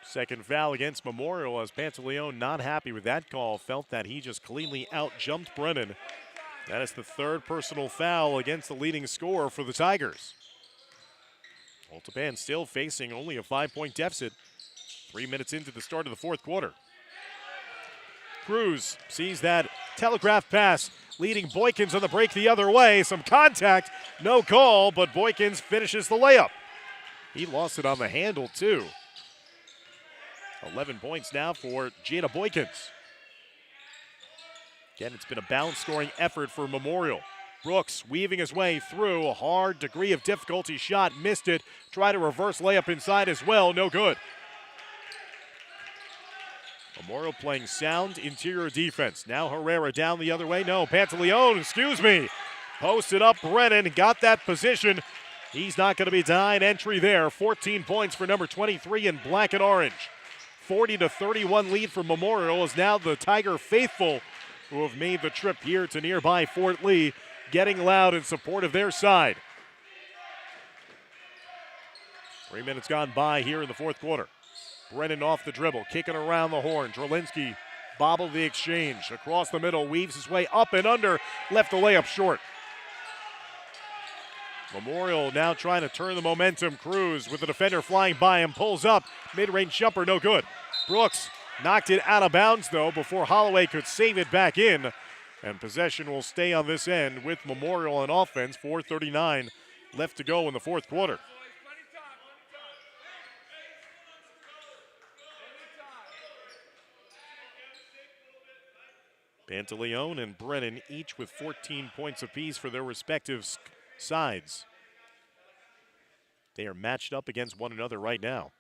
Second foul against Memorial as Pantaleon not happy with that call. Felt that he just cleanly out-jumped Brennan. That is the third personal foul against the leading scorer for the Tigers. Old Tappan still facing only a 5-point deficit. 3 minutes into the start of the fourth quarter. Cruz sees that telegraph pass, leading Boykins on the break the other way. Some contact, no call, but Boykins finishes the layup. He lost it on the handle, too. 11 points now for Jada Boykins. Again, it's been a balance-scoring effort for Memorial. Brooks weaving his way through a hard degree of difficulty shot, missed it. Tried a reverse layup inside as well, no good. Memorial playing sound interior defense. Now Herrera down the other way. No, Pantaleon, excuse me. Posted up Brennan, got that position. He's not going to be denied entry there. 14 points for number 23 in black and orange. 40-31 lead for Memorial is now the Tiger faithful who have made the trip here to nearby Fort Lee, getting loud in support of their side. 3 minutes gone by here in the fourth quarter. Brennan off the dribble, kicking around the horn. Drelinsky bobbled the exchange. Across the middle, weaves his way up and under. Left the layup short. Memorial now trying to turn the momentum. Cruz with the defender flying by him. Pulls up. Mid-range jumper, no good. Brooks knocked it out of bounds, though, before Holloway could save it back in. And possession will stay on this end with Memorial on offense. 4:39 left to go in the fourth quarter. Pantaleon and Brennan each with 14 points apiece for their respective sides. They are matched up against one another right now.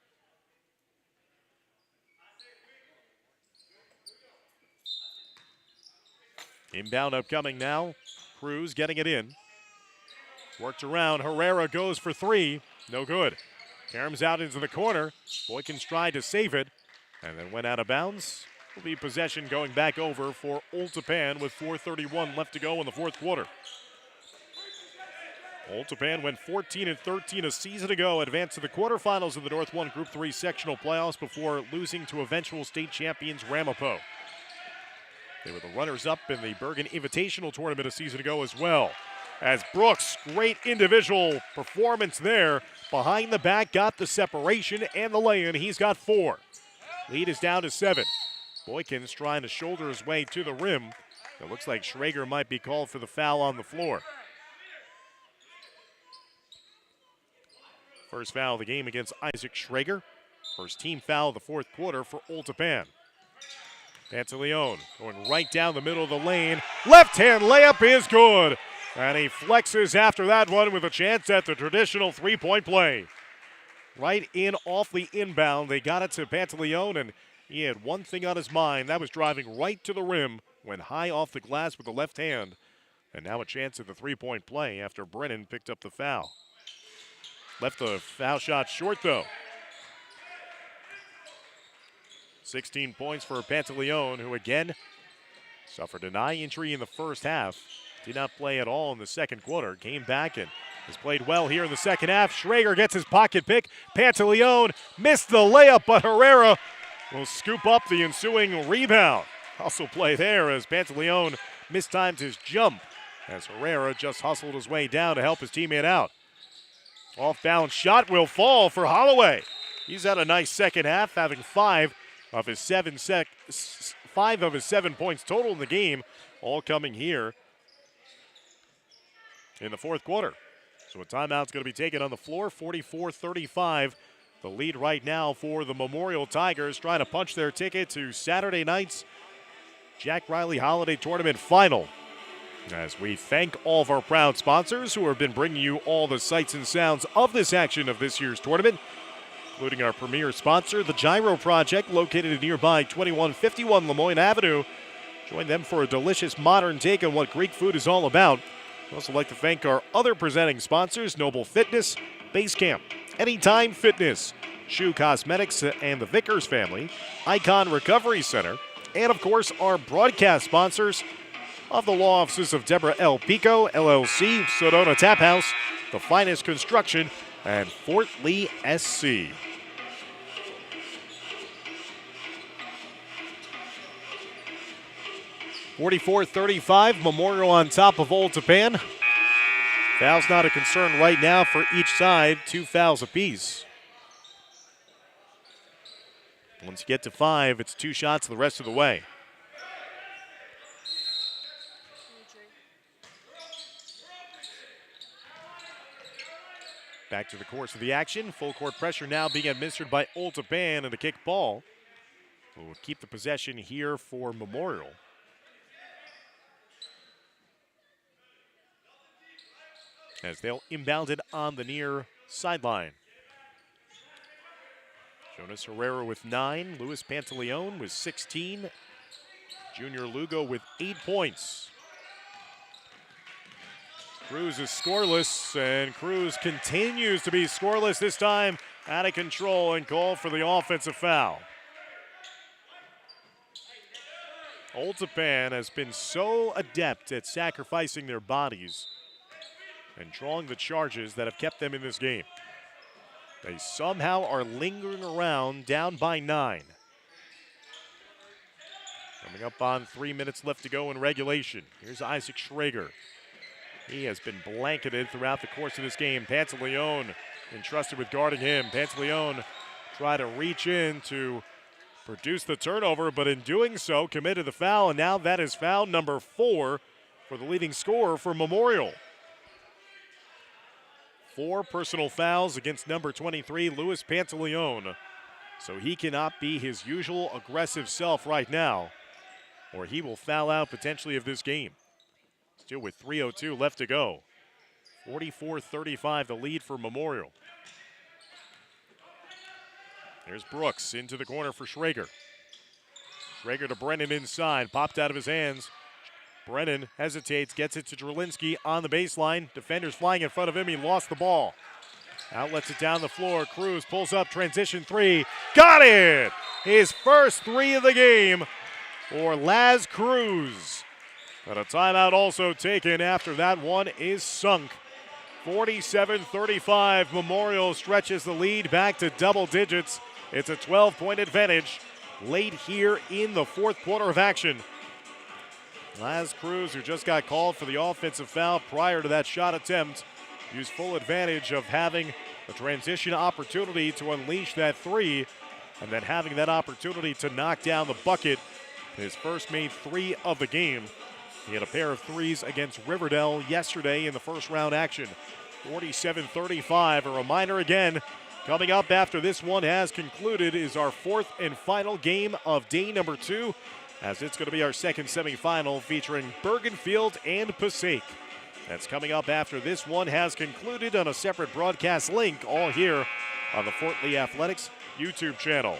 Inbound upcoming now. Cruz getting it in. Worked around. Herrera goes for three. No good. Caroms out into the corner. Boykins tried to save it and then went out of bounds. Will be possession going back over for Old Tappan with 4:31 left to go in the fourth quarter. Old Tappan went 14-13 a season ago, advanced to the quarterfinals of the North 1 Group 3 sectional playoffs before losing to eventual state champions Ramapo. They were the runners-up in the Bergen Invitational Tournament a season ago as well. As Brooks, great individual performance there. Behind the back, got the separation and the lay-in. He's got 4. Lead is down to 7. Boykins trying to shoulder his way to the rim. It looks like Schrager might be called for the foul on the floor. First foul of the game against Isaac Schrager. First team foul of the fourth quarter for Old Tappan. Pantaleone going right down the middle of the lane. Left-hand layup is good. And he flexes after that one with a chance at the traditional three-point play. Right in off the inbound. They got it to Pantaleone, and he had one thing on his mind. That was driving right to the rim. Went high off the glass with the left hand. And now a chance at the three-point play after Brennan picked up the foul. Left the foul shot short, though. 16 points for Pantaleone, who again suffered an eye injury in the first half. Did not play at all in the second quarter. Came back and has played well here in the second half. Schrager gets his pocket pick. Pantaleone missed the layup, but Herrera will scoop up the ensuing rebound. Also play there as Pantaleone mistimed his jump as Herrera just hustled his way down to help his teammate out. Off-balance shot will fall for Holloway. He's had a nice second half, having 5 of his 7 points total in the game, all coming here in the fourth quarter. So a timeout's going to be taken on the floor, 44-35. The lead right now for the Memorial Tigers, trying to punch their ticket to Saturday night's Jack Reilly Holiday Tournament Final. As we thank all of our proud sponsors who have been bringing you all the sights and sounds of this action of this year's tournament, including our premier sponsor, the Gyro Project, located at nearby 2151 Lemoyne Avenue. Join them for a delicious modern take on what Greek food is all about. We'd also like to thank our other presenting sponsors, Noble Fitness, Base Camp, Anytime Fitness, Shoe Cosmetics and the Vickers family, Icon Recovery Center, and of course our broadcast sponsors of the law offices of Deborah L. Pico, LLC, Sedona Tap House, The Finest Construction, and Fort Lee SC. (44-35), Memorial on top of Old Tappan. Foul's not a concern right now for each side, 2 fouls apiece. Once you get to 5, it's 2 shots the rest of the way. Back to the course of the action. Full court pressure now being administered by Old Tappan, and a kick ball will keep the possession here for Memorial. As they'll inbound it on the near sideline. Jonas Herrera with 9. Luis Pantaleone with 16. Junior Lugo with 8 points. Cruz is scoreless, and Cruz continues to be scoreless, this time out of control and called for the offensive foul. Old Tappan has been so adept at sacrificing their bodies and drawing the charges that have kept them in this game. They somehow are lingering around down by 9. Coming up on 3 minutes left to go in regulation. Here's Isaac Schrager. He has been blanketed throughout the course of this game. Pantaleone entrusted with guarding him. Pantaleone tried to reach in to produce the turnover, but in doing so, committed the foul, and now that is foul number 4 for the leading scorer for Memorial. 4 personal fouls against number 23, Luis Pantaleone. So he cannot be his usual aggressive self right now, or he will foul out potentially of this game. Still with 3:02 left to go. 44-35, the lead for Memorial. There's Brooks into the corner for Schrager. Schrager to Brennan inside, popped out of his hands. Brennan hesitates, gets it to Drelinsky on the baseline. Defenders flying in front of him. He lost the ball. Outlets it down the floor. Cruz pulls up, transition three. Got it! His first three of the game for Laz Cruz. But a timeout also taken after that one is sunk. 47-35. Memorial stretches the lead back to double digits. It's a 12-point advantage late here in the fourth quarter of action. Laz Cruz, who just got called for the offensive foul prior to that shot attempt, used full advantage of having a transition opportunity to unleash that three and then having that opportunity to knock down the bucket. His first made three of the game. He had a pair of threes against Riverdale yesterday in the first round action. 47-35. A reminder again, coming up after this one has concluded is our fourth and final game of day number 2, as it's going to be our second semifinal featuring Bergenfield and Passaic. That's coming up after this one has concluded on a separate broadcast link, all here on the Fort Lee Athletics YouTube channel.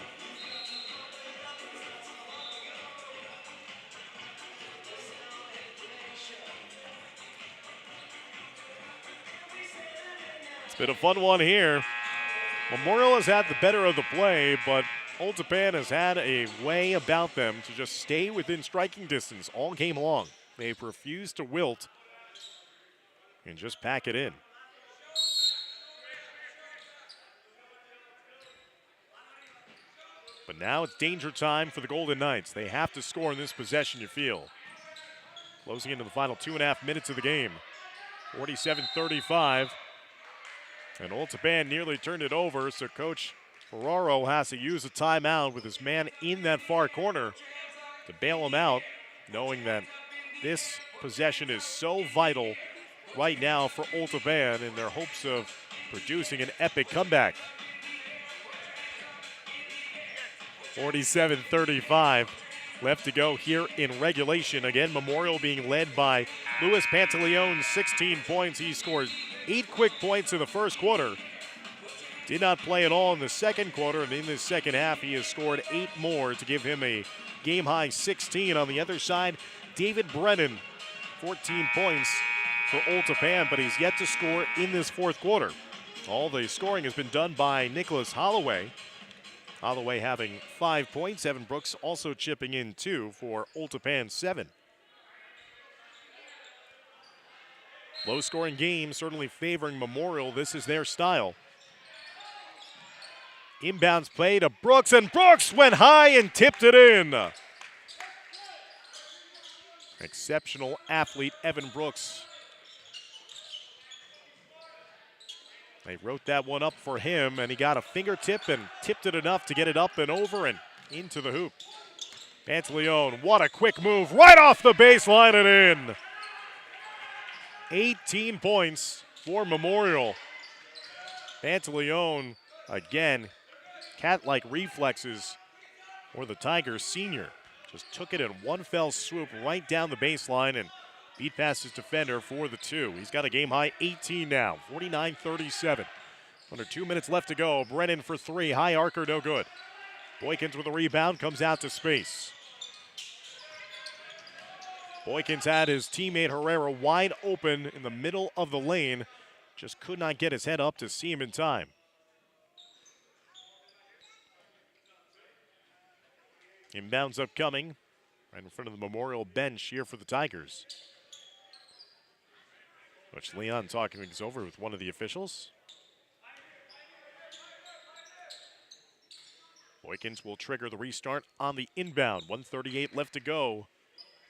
It's been a fun one here. Memorial has had the better of the play, but Old Tappan has had a way about them to just stay within striking distance all game long. They've refused to wilt and just pack it in. But now it's danger time for the Golden Knights. They have to score in this possession, you feel. Closing into the final 2.5 minutes of the game. 47-35. And Old Tappan nearly turned it over, so Coach Ferraro has to use a timeout with his man in that far corner to bail him out, knowing that this possession is so vital right now for Old Tappan in their hopes of producing an epic comeback. 47-35 left to go here in regulation. Again, Memorial being led by Luis Pantaleon, 16 points. He scored 8 quick points in the first quarter. Did not play at all in the second quarter, and in this second half, he has scored 8 more to give him a game-high 16. On the other side, David Brennan, 14 points for Old Tappan, but he's yet to score in this fourth quarter. All the scoring has been done by Nicholas Holloway. Holloway having 5 points. Evan Brooks also chipping in 2 for Old Tappan 7. Low-scoring game, certainly favoring Memorial. This is their style. Inbounds play to Brooks, and Brooks went high and tipped it in. Exceptional athlete, Evan Brooks. They wrote that one up for him, and he got a fingertip and tipped it enough to get it up and over and into the hoop. Pantaleon, what a quick move, right off the baseline and in. 18 points for Memorial. Pantaleon, again, cat-like reflexes for the Tigers senior. Just took it in one fell swoop right down the baseline and beat past his defender for the 2. He's got a game-high 18 now, 49-37. Under 2 minutes left to go. Brennan for 3, high arcer, no good. Boykins with a rebound, comes out to space. Boykins had his teammate Herrera wide open in the middle of the lane. Just could not get his head up to see him in time. Inbounds upcoming, right in front of the Memorial bench here for the Tigers. Coach Leon talking things over with one of the officials. Boykins will trigger the restart on the inbound. 1:38 left to go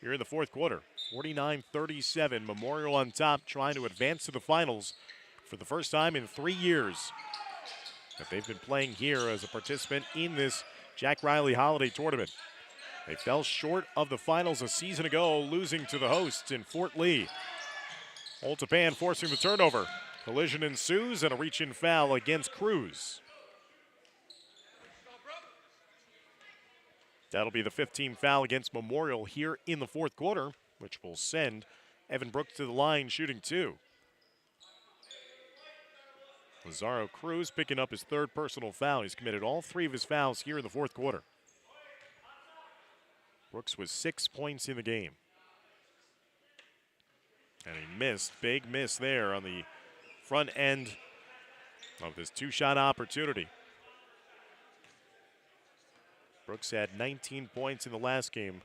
here in the fourth quarter. 49-37, Memorial on top, trying to advance to the finals for the first time in 3 years that they've been playing here as a participant in this Jack Reilly Holiday Tournament. They fell short of the finals a season ago, losing to the hosts in Fort Lee. Old Tappan forcing the turnover. Collision ensues and a reach-in foul against Cruz. That'll be the 15th foul against Memorial here in the fourth quarter, which will send Evan Brooks to the line shooting 2. Lazaro Cruz picking up his 3rd personal foul. He's committed all 3 of his fouls here in the fourth quarter. Brooks with 6 points in the game. And he missed, big miss there on the front end of this two-shot opportunity. Brooks had 19 points in the last game,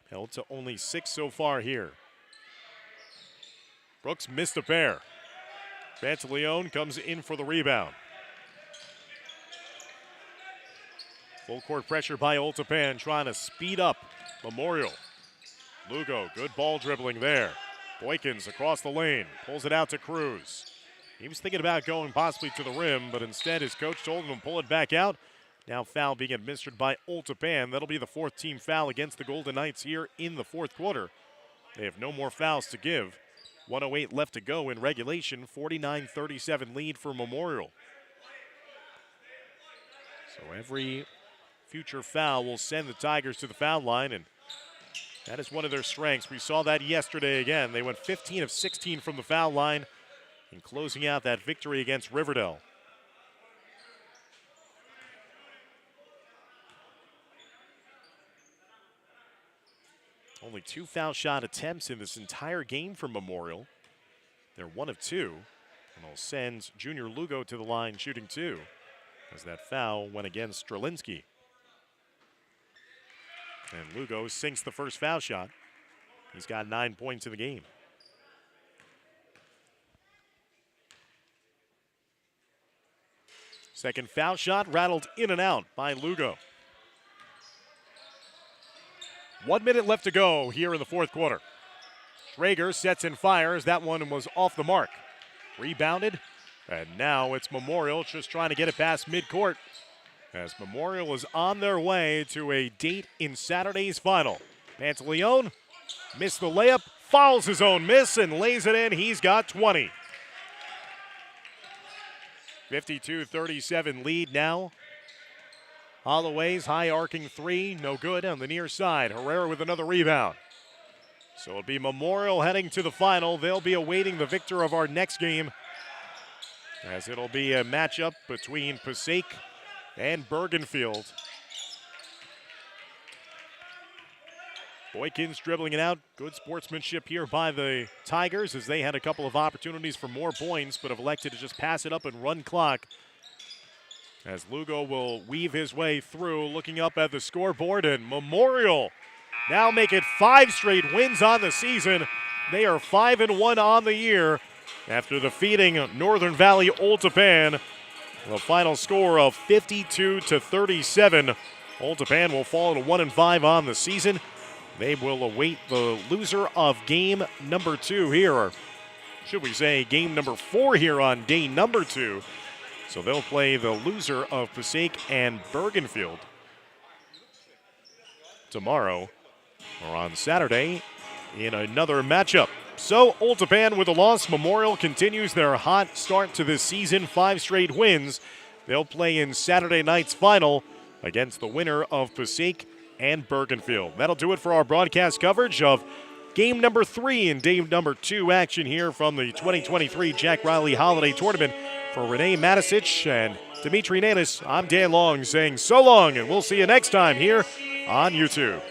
held to only 6 so far here. Brooks missed a pair. Pantaleone comes in for the rebound. Full court pressure by Old Tappan, trying to speed up Memorial. Lugo, good ball dribbling there. Boykins across the lane, pulls it out to Cruz. He was thinking about going possibly to the rim, but instead his coach told him to pull it back out. Now foul being administered by Old Tappan. That'll be the 4th team foul against the Golden Knights here in the 4th quarter. They have no more fouls to give. 1:08 left to go in regulation, 49-37 lead for Memorial. So every future foul will send the Tigers to the foul line, and that is one of their strengths. We saw that yesterday again. They went 15 of 16 from the foul line in closing out that victory against Riverdale. Only 2 foul shot attempts in this entire game for Memorial. They're 1 of 2, and they'll send Junior Lugo to the line shooting 2, as that foul went against Strelinsky. And Lugo sinks the first foul shot. He's got 9 points in the game. Second foul shot rattled in and out by Lugo. 1 minute left to go here in the 4th quarter. Schrager sets and fires. That one was off the mark. Rebounded, and now it's Memorial just trying to get it past midcourt, as Memorial is on their way to a date in Saturday's final. Pantaleone missed the layup, fouls his own miss, and lays it in. He's got 20. 52-37 lead now. Holloway's high arcing 3, no good on the near side. Herrera with another rebound. So it'll be Memorial heading to the final. They'll be awaiting the victor of our next game, as it'll be a matchup between Passaic and Bergenfield. Boykins dribbling it out. Good sportsmanship here by the Tigers, as they had a couple of opportunities for more points, but have elected to just pass it up and run clock. As Lugo will weave his way through, looking up at the scoreboard, and Memorial now make it 5 straight wins on the season. They are 5-1 on the year after defeating Northern Valley Old Tappan. The final score of 52-37. Old Tappan will fall to 1-5 on the season. They will await the loser of game number 2 here, or should we say game number 4 here on day number 2. So they'll play the loser of Passaic and Bergenfield tomorrow or on Saturday in another matchup. So Old Tappan with a loss. Memorial continues their hot start to this season, 5 straight wins. They'll play in Saturday night's final against the winner of Passaic and Bergenfield. That'll do it for our broadcast coverage of game number 3 and day number 2 action here from the 2023 Jack Reilly Holiday Tournament. For Renee Matisich and Dimitri Nanis, I'm Dan Long saying so long, and we'll see you next time here on YouTube.